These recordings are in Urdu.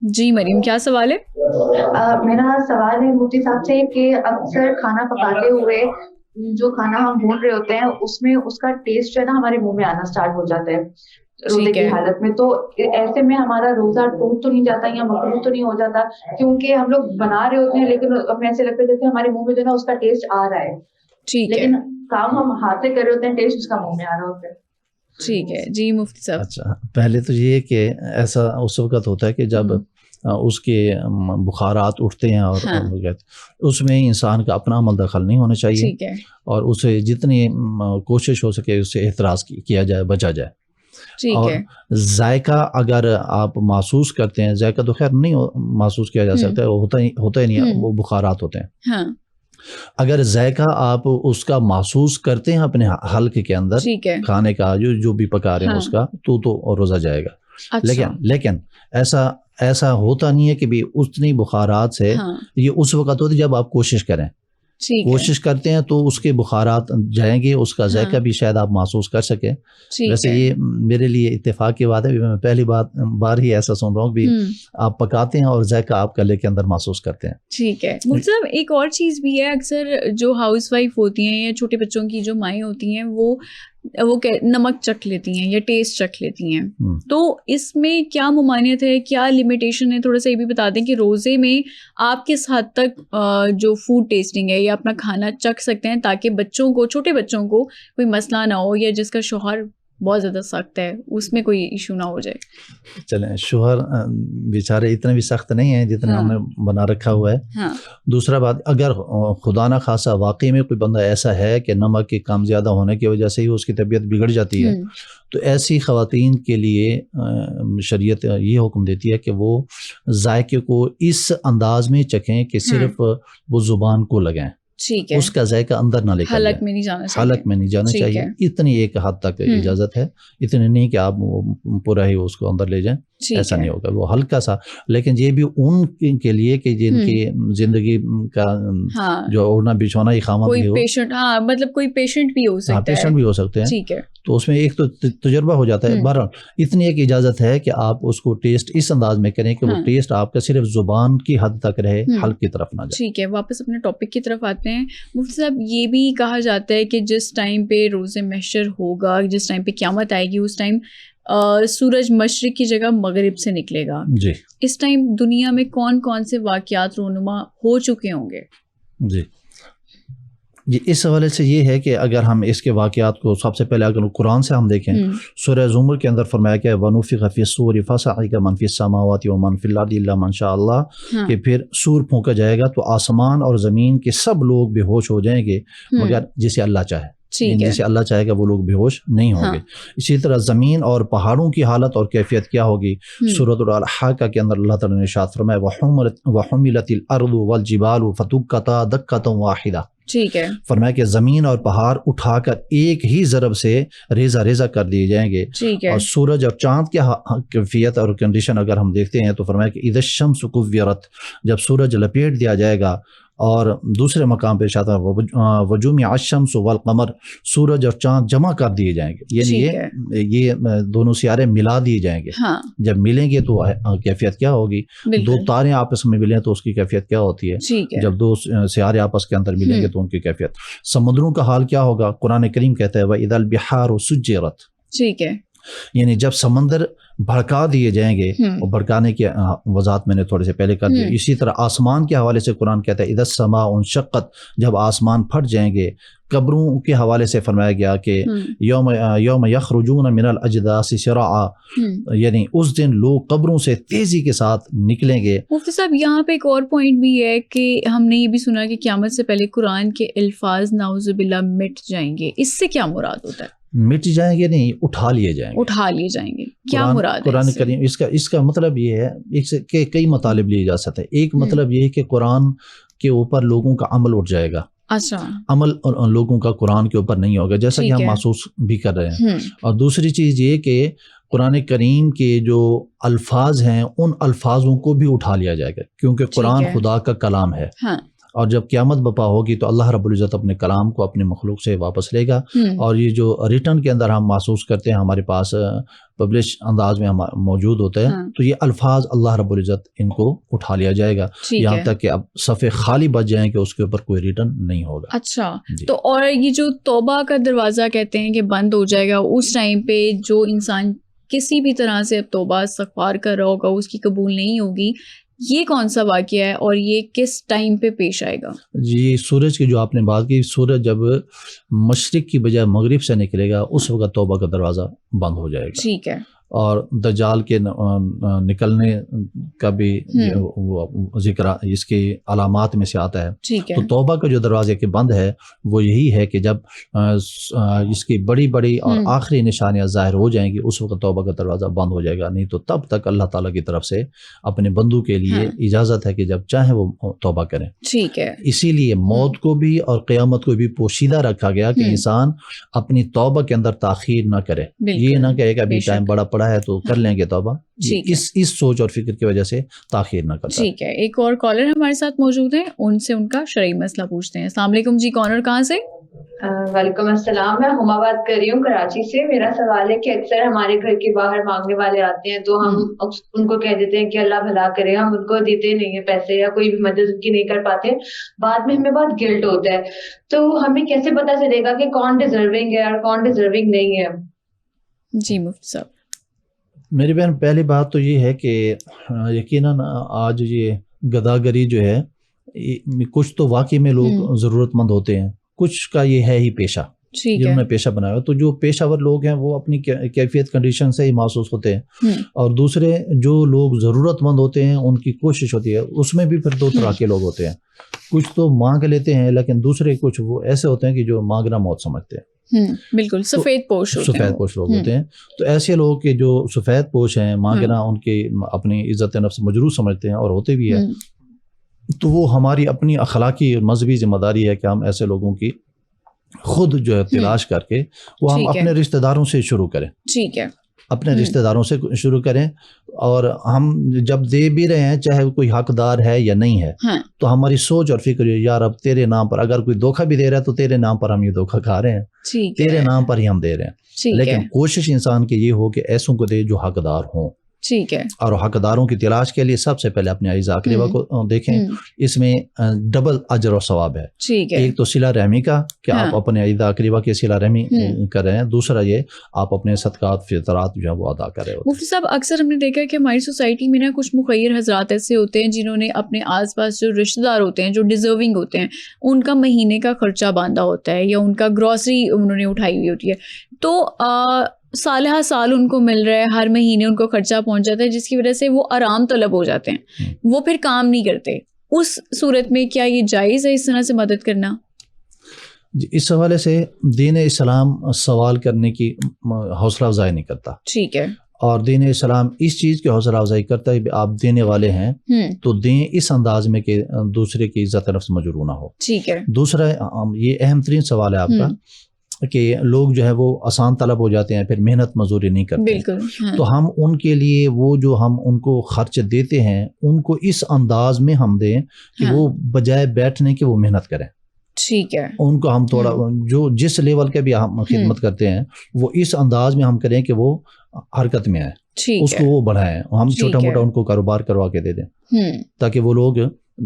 جی مریم، کیا سوال ہے؟ میرا سوال ہے مفتی صاحب سے کہ اکثر کھانا پکاتے ہوئے جو کھانا ہم بھون رہے ہوتے ہیں اس میں اس کا ٹیسٹ جو ہے نا ہمارے منہ میں آنا سٹارٹ ہو جاتا ہے روزے ٹھیک کی ہے. حالت میں، تو ایسے میں ہمارا روزہ ٹوٹ تو نہیں جاتا یا مکروہ تو نہیں ہو جاتا؟ کیونکہ ہم لوگ بنا رہے ہوتے ہیں لیکن ہمیں ایسے لگتا ہے جیسے ہمارے منہ میں جو ہے نا اس کا ٹیسٹ آ رہا ہے، ٹھیک ہے. لیکن کام ہم ہاتھ سے کر رہے ہوتے ہیں، ٹیسٹ اس کا منہ میں آ رہا ہوتا ہے۔ ٹھیک ہے جی مفتی صاحب. اچھا، پہلے تو یہ کہ ایسا اس وقت ہوتا ہے کہ جب اس کے بخارات اٹھتے ہیں اور اس میں انسان کا اپنا عمل دخل نہیں ہونا چاہیے، ٹھیک ہے. اور اسے جتنی کوشش ہو سکے اس سے احتراز کیا جائے، بچا جائے۔ اور ذائقہ اگر آپ محسوس کرتے ہیں، ذائقہ تو خیر نہیں محسوس کیا جا سکتا ہے، ہوتا ہی نہیں ہے، وہ بخارات ہوتے ہیں۔ اگر ذائقہ آپ اس کا محسوس کرتے ہیں اپنے حلق کے اندر کھانے کا جو بھی پکا رہے ہیں اس کا، تو روزہ جائے گا۔ لیکن ایسا ہوتا نہیں ہے کہ بھی اتنی بخارات سے، یہ اس وقت ہوتی جب آپ کوشش کریں، کوشش کرتے ہیں تو اس کے بخارات جائیں گے، اس کا ذائقہ بھی شاید آپ محسوس کر سکیں۔ ویسے یہ میرے لیے اتفاق کی بات ہے، میں پہلی بار ہی ایسا سن رہا ہوں بھی آپ پکاتے ہیں اور ذائقہ آپ گلے کے اندر محسوس کرتے ہیں۔ ٹھیک ہے مطلب ایک اور چیز بھی ہے، اکثر جو ہاؤس وائف ہوتی ہیں یا چھوٹے بچوں کی جو مائیں ہوتی ہیں وہ نمک چکھ لیتی ہیں یا ٹیسٹ چکھ لیتی ہیں، تو اس میں کیا ممانعت ہے، کیا لمیٹیشن ہے؟ تھوڑا سا یہ بھی بتا دیں کہ روزے میں آپ کس حد تک جو فوڈ ٹیسٹنگ ہے یا اپنا کھانا چکھ سکتے ہیں تاکہ بچوں کو، چھوٹے بچوں کو کوئی مسئلہ نہ ہو، یا جس کا شوہر بہت زیادہ سخت ہے اس میں کوئی ایشو نہ ہو جائے۔ چلیں، شوہر بیچارے اتنے بھی سخت نہیں ہیں جتنے ہم نے بنا رکھا ہوا ہے۔ دوسرا بات، اگر خدا نہ خاصا واقعی میں کوئی بندہ ایسا ہے کہ نمک کے کم زیادہ ہونے کی وجہ سے ہی اس کی طبیعت بگڑ جاتی ہے، تو ایسی خواتین کے لیے شریعت یہ حکم دیتی ہے کہ وہ ذائقے کو اس انداز میں چکھیں کہ صرف وہ زبان کو لگیں، اس کا ذائقہ اندر نہ لے کر حلق میں نہیں جانا چاہیے، حلق میں نہیں جانا چاہیے۔ اتنی ایک حد تک اجازت ہے، اتنی نہیں کہ آپ پورا ہی اس کو اندر لے جائیں، ایسا نہیں ہوگا، وہ ہلکا سا۔ لیکن یہ بھی ان کے لیے کہ جن کی زندگی کا جو اوڑھنا بچھونا ہی خامد بھی ہو، پیشنٹ، مطلب کوئی پیشنٹ بھی ہو سکتا ہے، پیشنٹ بھی ہو سکتے ہیں، ٹھیک ہے، تو اس میں ایک تو تجربہ ہو جاتا ہے۔ بہرحال اتنی ایک اجازت ہے کہ آپ اس کو ٹیسٹ اس انداز میں کریں کہ وہ ٹیسٹ آپ کا صرف زبان کی حد تک رہے، حلق کی طرف نہ جائے۔ ٹھیک ہے، واپس اپنے ٹاپک کی طرف آتے ہیں۔ مفتی صاحب، یہ بھی کہا جاتا ہے کہ جس ٹائم پہ روزے محشر ہوگا، جس ٹائم پہ قیامت آئے گی، اس ٹائم سورج مشرق کی جگہ مغرب سے نکلے گا۔ جی، اس ٹائم دنیا میں کون کون سے واقعات رونما ہو چکے ہوں گے؟ جی، اس حوالے سے یہ ہے کہ اگر ہم اس کے واقعات کو سب سے پہلے اگر قرآن سے ہم دیکھیں، سورہ زمر کے اندر فرمایا کہ وَنُفِخَ فِي الصُّورِ فَصَعِقَ مَن فِي السَّمَاوَاتِ وَمَن فِي الْأَرْضِ إِلَّا مَن شَاءَ اللَّهُ، کہ پھر سور پھونکا جائے گا تو آسمان اور زمین کے سب لوگ بے ہوش ہو جائیں گے مگر جسے اللہ چاہے، جسے اللہ چاہے گا وہ لوگ بے ہوش نہیں ہوں گے۔ اسی طرح زمین اور پہاڑوں کی حالت اور کیفیت کیا ہوگی؟ سورۃ الحاقہ کے اندر اللہ تعالیٰ نے ارشاد فرمایا وَحُمِلَتِ الْأَرْضُ وَالْجِبَالُ فَدُكَّتَا دَكَّةً وَاحِدَةً، ٹھیک ہے، فرمایا کہ زمین اور پہاڑ اٹھا کر ایک ہی ضرب سے ریزہ ریزہ کر دیے جائیں گے۔ اور سورج اور چاند کی کیفیت اور کنڈیشن اگر ہم دیکھتے ہیں تو فرمایا کہ اذا الشمس کورت، جب سورج لپیٹ دیا جائے گا۔ اور دوسرے مقام پہ ارشاد ہے وجمع الشمس والقمر، سورج اور چاند جمع کر دیے جائیں گے، یعنی یہ دونوں سیارے ملا دیے جائیں گے۔ جب ملیں گے تو کیفیت کیا ہوگی؟ دو تارے آپس میں ملیں تو اس کی کیفیت کیا ہوتی ہے؟ جب دو سیارے آپس کے اندر ملیں گے تو ان کی کیفیت۔ سمندروں کا حال کیا ہوگا؟ قرآن کریم کہتا ہے وَإِذَا الْبِحَارُ سُجِّرَتْ، ٹھیک ہے، یعنی جب سمندر بھڑکا دیے جائیں گے، اور بھڑکانے کی وضاحت میں نے تھوڑے سے پہلے کر دی۔ اسی طرح آسمان کے حوالے سے قرآن کہتا ہے اذا السماء انشقت، جب آسمان پھٹ جائیں گے۔ قبروں کے حوالے سے فرمایا گیا کہ یوم یخرجون من الاجداث سراعا، یعنی اس دن لوگ قبروں سے تیزی کے ساتھ نکلیں گے۔ مفتی صاحب، یہاں پہ ایک اور پوائنٹ بھی ہے کہ ہم نے یہ بھی سنا کہ قیامت سے پہلے قرآن کے الفاظ نعوذ باللہ مٹ جائیں گے، اس سے کیا مراد ہوتا ہے؟ مٹ جائیں گے نہیں، اٹھا لیے جائیں گے، اٹھا لیے جائیں گے، کیا مراد ہے؟ قرآن کریم اس کا مطلب یہ ہے کہ کئی مطالب لیے جا سکتے ہیں۔ ایک مطلب یہ ہے کہ قرآن کے اوپر لوگوں کا عمل اٹھ جائے گا، اچھا، عمل لوگوں کا قرآن کے اوپر نہیں ہوگا، جیسا کہ ہم محسوس بھی کر رہے ہیں۔ اور دوسری چیز یہ کہ قرآن کریم کے جو الفاظ ہیں ان الفاظوں کو بھی اٹھا لیا جائے گا، کیونکہ قرآن خدا کا کلام ہے، اور جب قیامت بپا ہوگی تو اللہ رب العزت اپنے کلام کو اپنے مخلوق سے واپس لے گا، اور یہ جو ریٹرن کے اندر ہم محسوس کرتے ہیں ہمارے پاس پبلش انداز میں موجود ہوتا ہے، تو یہ الفاظ اللہ رب العزت ان کو اٹھا لیا جائے گا، یہاں تک کہ اب صفحے خالی بچ جائیں کہ اس کے اوپر کوئی ریٹرن نہیں ہوگا۔ اچھا، تو اور یہ جو توبہ کا دروازہ کہتے ہیں کہ بند ہو جائے گا، اس ٹائم پہ جو انسان کسی بھی طرح سے اب توبہ استغفار کر رہا ہوگا اس کی قبول نہیں ہوگی، یہ کون سا واقعہ ہے اور یہ کس ٹائم پہ پیش آئے گا؟ جی، سورج کی جو آپ نے بات کی، سورج جب مشرق کی بجائے مغرب سے نکلے گا اس وقت توبہ کا دروازہ بند ہو جائے گا، ٹھیک ہے، اور دجال کے نکلنے کا بھی ذکر اس کی علامات میں سے آتا ہے۔ ٹھیک ہے، تو توبہ کا جو دروازے کے بند ہے وہ یہی ہے کہ جب اس کی بڑی بڑی اور آخری نشانیاں ظاہر ہو جائیں گی اس وقت توبہ کا دروازہ بند ہو جائے گا، نہیں تو تب تک اللہ تعالیٰ کی طرف سے اپنے بندوں کے لیے اجازت ہے کہ جب چاہیں وہ توبہ کریں۔ ٹھیک ہے، اسی لیے موت کو بھی اور قیامت کو بھی پوشیدہ رکھا گیا کہ انسان اپنی توبہ کے اندر تاخیر نہ کرے، یہ نہ کہے کہ ابھی ٹائم بڑا پڑا ہے تو کر لیں گے توبہ، اس سوچ اور فکر کی وجہ سے تاخیر نہ کرتا۔ ٹھیک ہے، ایک اور کالر ہمارے ساتھ موجود ہیں، ان سے ان کا شرعی مسئلہ پوچھتے ہیں۔ السلام علیکم جی، کالر کہاں سے؟ وعلیکم السلام، میں ہما بات کر رہی ہوں کراچی سے۔ میرا سوال ہے کہ اکثر ہمارے گھر کے باہر مانگنے والے آتے ہیں تو ہم ان کو کہہ دیتے ہیں کہ اللہ بھلا کرے، ہم ان کو دیتے نہیں ہیں پیسے یا کوئی بھی مدد ان کی نہیں کر پاتے، بعد میں ہمیں بہت گلٹ ہوتا ہے، تو ہمیں کیسے پتہ چلے گا کہ کون ڈیزرونگ ہے اور کون ڈیزرونگ نہیں ہے؟ جی مفتی صاحب۔ میری بہن، پہلی بات تو یہ ہے کہ یقیناً آج یہ گداگری جو ہے، کچھ تو واقعی میں لوگ ضرورت مند ہوتے ہیں، کچھ کا یہ ہے ہی پیشہ، جنہوں نے پیشہ بنایا ہوا، تو جو پیشہ ور لوگ ہیں وہ اپنی کیفیت کنڈیشن سے ہی محسوس ہوتے ہیں، اور دوسرے جو لوگ ضرورت مند ہوتے ہیں ان کی کوشش ہوتی ہے، اس میں بھی پھر دو طرح کے لوگ ہوتے ہیں، کچھ تو مانگ لیتے ہیں لیکن دوسرے کچھ وہ ایسے ہوتے ہیں کہ جو مانگنا موت سمجھتے ہیں، بالکل سفید پوش لوگ ہوتے ہیں۔ تو ایسے لوگ کہ جو سفید پوش ہیں، مانگنا ان کی اپنی عزت نفس مجروح سمجھتے ہیں اور ہوتے بھی ہے، تو وہ ہماری اپنی اخلاقی اور مذہبی ذمہ داری ہے کہ ہم ایسے لوگوں کی خود جو ہے تلاش کر کے وہ ہم اپنے رشتہ داروں سے شروع کریں، ٹھیک ہے، اپنے رشتہ داروں سے شروع کریں، اور ہم جب دے بھی رہے ہیں چاہے کوئی حقدار ہے یا نہیں ہے، تو ہماری سوچ اور فکر یار اب تیرے نام پر اگر کوئی دھوکہ بھی دے رہا ہے تو تیرے نام پر ہم یہ دھوکہ کھا رہے ہیں، تیرے نام پر ہی ہم دے رہے ہیں، لیکن کوشش انسان کی یہ ہو کہ ایسوں کو دے جو حقدار ہوں، ٹھیک ہے، اور حقداروں کی تلاش کے لیے سب سے پہلے اپنے اعزاء اقربا کو دیکھیں، اس میں ڈبل اجر و ثواب ہے، ایک تو صلہ رحمی کا کہ آپ اپنے اعزاء اقربا کی صلہ رحمی کر رہے ہیں، دوسرا یہ آپ اپنے صدقات فطرات جو ہے وہ ادا کر رہے ہوتے ہیں۔ مفتی صاحب، اکثر ہم نے دیکھا ہے کہ ہماری سوسائٹی میں نا کچھ مخیر حضرات ایسے ہوتے ہیں جنہوں نے اپنے آس پاس جو رشتہ دار ہوتے ہیں جو ڈیزرونگ ہوتے ہیں ان کا مہینے کا خرچہ باندھا ہوتا ہے یا ان کا گروسری انہوں نے اٹھائی ہوئی ہوتی ہے، تو سالہ سال ان کو مل رہا ہے، ہر مہینے ان کو خرچہ پہنچ جاتا ہے، جس کی وجہ سے وہ آرام طلب ہو جاتے ہیں، وہ پھر کام نہیں کرتے، اس صورت میں کیا یہ جائز ہے اس طرح سے مدد کرنا؟ اس حوالے سے دین اسلام سوال کرنے کی حوصلہ افزائی نہیں کرتا، ٹھیک ہے، اور دین اسلام اس چیز کی حوصلہ افزائی کرتا ہے کہ آپ دینے والے ہیں تو دیں اس انداز میں کہ دوسرے کی عزت نفس مجروح نہ ہو، ٹھیک ہے۔ دوسرا یہ اہم ترین سوال ہے آپ کا کہ لوگ جو ہے وہ آسان طلب ہو جاتے ہیں، پھر محنت مزدوری نہیں کرتے، بالکل، تو ہم ان کے لیے وہ جو ہم ان کو خرچ دیتے ہیں ان کو اس انداز میں ہم دیں کہ وہ بجائے بیٹھنے کے وہ محنت کریں، ٹھیک ہے، ان کو ہم تھوڑا جو جس لیول کے بھی ہم خدمت کرتے ہیں وہ اس انداز میں ہم کریں کہ وہ حرکت میں آئے، اس کو وہ بڑھائیں، ہم چھوٹا موٹا ان کو کاروبار کروا کے دے دیں تاکہ وہ لوگ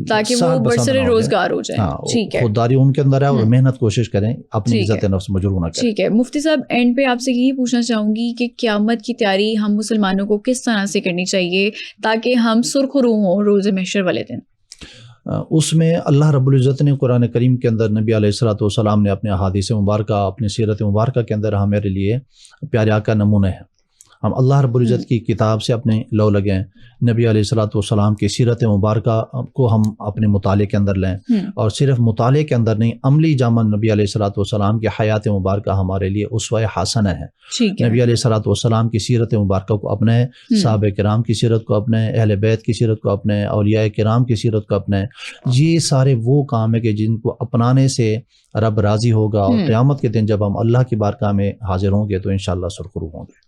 تاکہ وہ برسر روزگار ہو جائے، ٹھیک ہے، خودداری ان کے اندر ہے اور محنت کوشش کریں اپنی عزت نفس مجروح نہ کریں۔ ٹھیک ہے مفتی صاحب، اینڈ پہ آپ سے یہی پوچھنا چاہوں گی کہ قیامت کی تیاری ہم مسلمانوں کو کس طرح سے کرنی چاہیے تاکہ ہم سرخ روح ہوں روز محشر والے دن؟ اس میں اللہ رب العزت نے قرآن کریم کے اندر نبی علیہ الصلوۃ والسلام نے اپنے احادیث مبارکہ اپنی سیرت مبارکہ کے اندر ہمارے لیے پیارے آقا نمونے ہیں، ہم اللہ رب العزت کی کتاب سے اپنے لو لگیں، نبی علیہ الصلوۃ والسلام کی سیرت مبارکہ کو ہم اپنے مطالعے کے اندر لیں، اور صرف مطالعے کے اندر نہیں، عملی جامع نبی علیہ الصلوۃ والسلام کی حیات مبارکہ ہمارے لیے اسوہ حسنہ ہے، نبی علیہ الصلوۃ والسلام کی سیرت مبارکہ کو اپنائیں، صحابہ کرام کی سیرت کو اپنائیں، اہل بیت کی سیرت کو اپنائیں، اولیاء کرام کی سیرت کو اپنائیں، یہ سارے وہ کام ہے کہ جن کو اپنانے سے رب راضی ہوگا، اور قیامت کے دن جب ہم اللہ کی بارگاہ میں حاضر ہوں گے تو انشاءاللہ سرخرو ہوں گے۔